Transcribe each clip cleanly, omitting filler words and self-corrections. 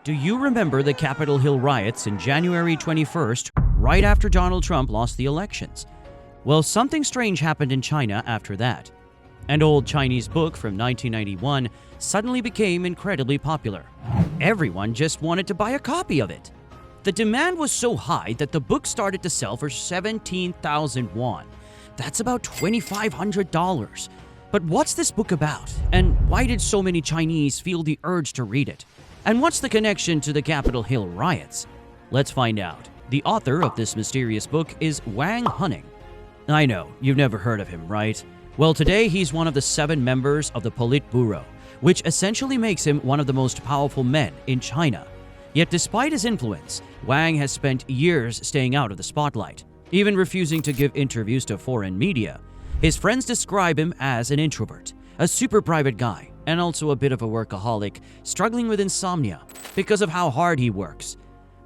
Do you remember the Capitol Hill riots in January 21st, right after Donald Trump lost the elections? Well, something strange happened in China after that. An old Chinese book from 1991 suddenly became incredibly popular. Everyone just wanted to buy a copy of it. The demand was so high that the book started to sell for 17,000 won. That's about $2,500. But what's this book about? And why did so many Chinese feel the urge to read it? And what's the connection to the Capitol Hill riots? Let's find out. The author of this mysterious book is Wang Huning. I know, you've never heard of him, right? Well, today he's one of the 7 members of the Politburo, which essentially makes him one of the most powerful men in China. Yet despite his influence, Wang has spent years staying out of the spotlight, even refusing to give interviews to foreign media. His friends describe him as an introvert, a super private guy, and also a bit of a workaholic, struggling with insomnia because of how hard he works.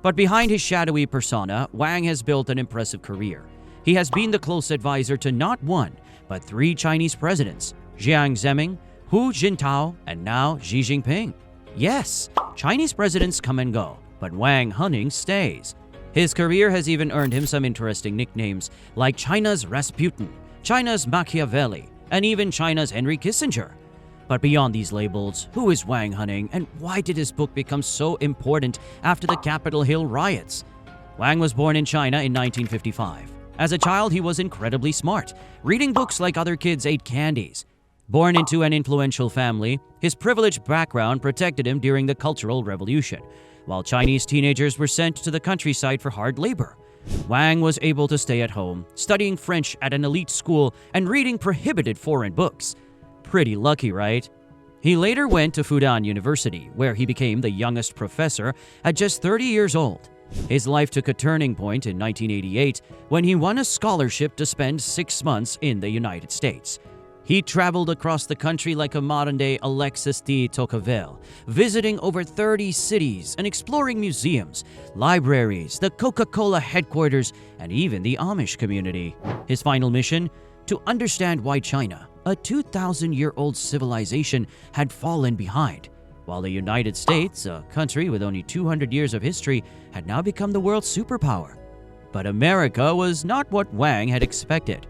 But behind his shadowy persona, Wang has built an impressive career. He has been the close advisor to not one, but 3 Chinese presidents: Jiang Zemin, Hu Jintao, and now Xi Jinping. Yes, Chinese presidents come and go, but Wang Huning stays. His career has even earned him some interesting nicknames like China's Rasputin, China's Machiavelli, and even China's Henry Kissinger. But beyond these labels, who is Wang Huning and why did his book become so important after the Capitol Hill riots? Wang was born in China in 1955. As a child, he was incredibly smart, reading books like other kids ate candies. Born into an influential family, his privileged background protected him during the Cultural Revolution, while Chinese teenagers were sent to the countryside for hard labor. Wang was able to stay at home, studying French at an elite school and reading prohibited foreign books. Pretty lucky, right? He later went to Fudan University, where he became the youngest professor at just 30 years old. His life took a turning point in 1988 when he won a scholarship to spend 6 months in the United States. He traveled across the country like a modern-day Alexis de Tocqueville, visiting over 30 cities and exploring museums, libraries, the Coca-Cola headquarters, and even the Amish community. His final mission? To understand why China, a 2,000-year-old civilization, had fallen behind, while the United States, a country with only 200 years of history, had now become the world's superpower. But America was not what Wang had expected.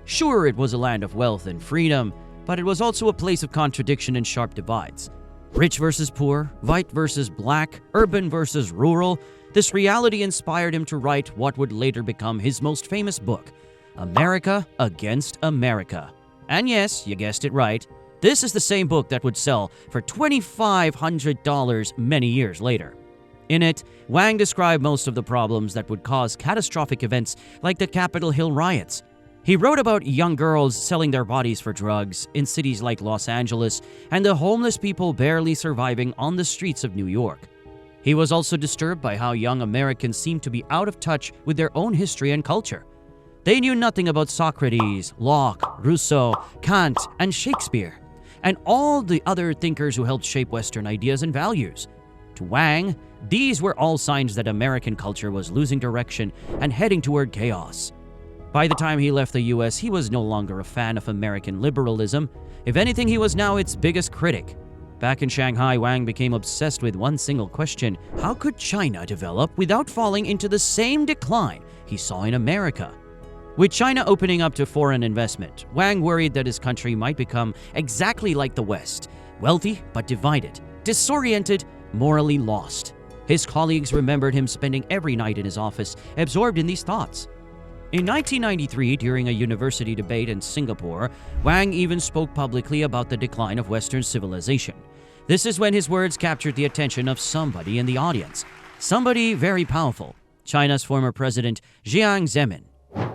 Sure, it was a land of wealth and freedom, but it was also a place of contradiction and sharp divides. Rich versus poor, white versus black, urban versus rural. This reality inspired him to write what would later become his most famous book, America Against America. And yes, you guessed it right. This is the same book that would sell for $2,500 many years later. In it, Wang described most of the problems that would cause catastrophic events like the Capitol Hill riots. He wrote about young girls selling their bodies for drugs in cities like Los Angeles and the homeless people barely surviving on the streets of New York. He was also disturbed by how young Americans seemed to be out of touch with their own history and culture. They knew nothing about Socrates, Locke, Rousseau, Kant, and Shakespeare, and all the other thinkers who helped shape Western ideas and values. To Wang, these were all signs that American culture was losing direction and heading toward chaos. By the time he left the US, he was no longer a fan of American liberalism. If anything, he was now its biggest critic. Back in Shanghai, Wang became obsessed with one single question: how could China develop without falling into the same decline he saw in America? With China opening up to foreign investment, Wang worried that his country might become exactly like the West, wealthy but divided, disoriented, morally lost. His colleagues remembered him spending every night in his office, absorbed in these thoughts. In 1993, during a university debate in Singapore, Wang even spoke publicly about the decline of Western civilization. This is when his words captured the attention of somebody in the audience. Somebody very powerful, China's former president, Jiang Zemin.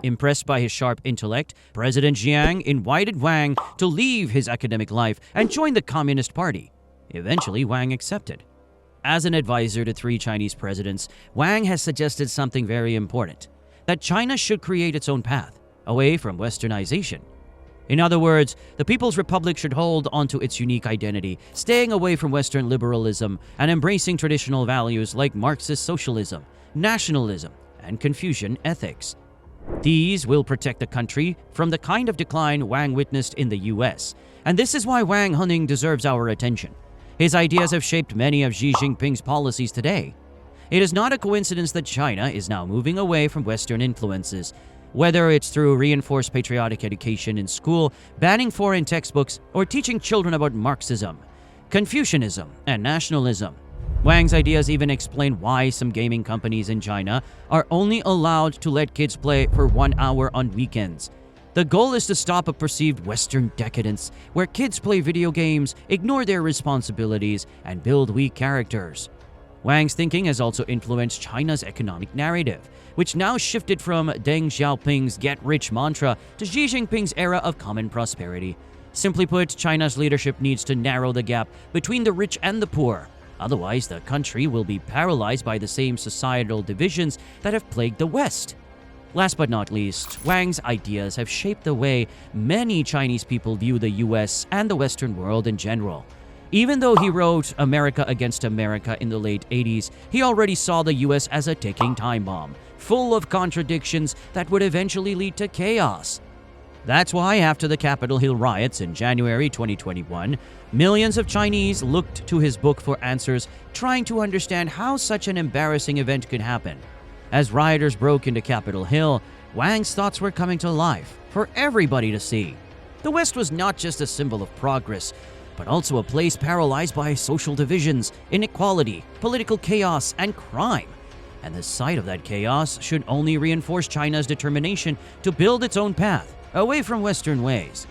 Impressed by his sharp intellect, President Jiang invited Wang to leave his academic life and join the Communist Party. Eventually, Wang accepted. As an advisor to 3 Chinese presidents, Wang has suggested something very important: that China should create its own path, away from Westernization. In other words, the People's Republic should hold onto its unique identity, staying away from Western liberalism and embracing traditional values like Marxist socialism, nationalism, and Confucian ethics. These will protect the country from the kind of decline Wang witnessed in the US, and this is why Wang Huning deserves our attention. His ideas have shaped many of Xi Jinping's policies today. It is not a coincidence that China is now moving away from Western influences, whether it's through reinforced patriotic education in school, banning foreign textbooks, or teaching children about Marxism, Confucianism, and nationalism. Wang's ideas even explain why some gaming companies in China are only allowed to let kids play for 1 hour on weekends. The goal is to stop a perceived Western decadence where kids play video games, ignore their responsibilities, and build weak characters. Wang's thinking has also influenced China's economic narrative, which now shifted from Deng Xiaoping's get-rich mantra to Xi Jinping's era of common prosperity. Simply put, China's leadership needs to narrow the gap between the rich and the poor. Otherwise, the country will be paralyzed by the same societal divisions that have plagued the West. Last but not least, Wang's ideas have shaped the way many Chinese people view the US and the Western world in general. Even though he wrote America Against America in the late 80s, he already saw the US as a ticking time bomb, full of contradictions that would eventually lead to chaos. That's why after the Capitol Hill riots in January 2021, millions of Chinese looked to his book for answers, trying to understand how such an embarrassing event could happen. As rioters broke into Capitol Hill, Wang's thoughts were coming to life for everybody to see. The West was not just a symbol of progress, but also a place paralyzed by social divisions, inequality, political chaos, and crime. And the sight of that chaos should only reinforce China's determination to build its own path, away from Western ways.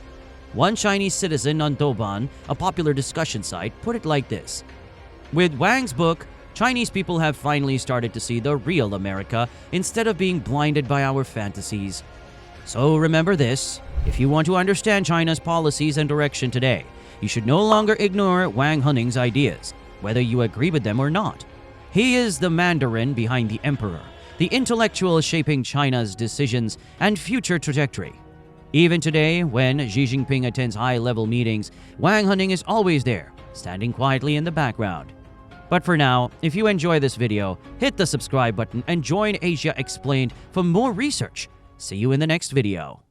One Chinese citizen on Douban, a popular discussion site, put it like this: with Wang's book, Chinese people have finally started to see the real America instead of being blinded by our fantasies. So remember this: if you want to understand China's policies and direction today, you should no longer ignore Wang Huning's ideas, whether you agree with them or not. He is the Mandarin behind the emperor, the intellectual shaping China's decisions and future trajectory. Even today, when Xi Jinping attends high-level meetings, Wang Huning is always there, standing quietly in the background. But for now, if you enjoy this video, hit the subscribe button and join Asia Explained for more research. See you in the next video.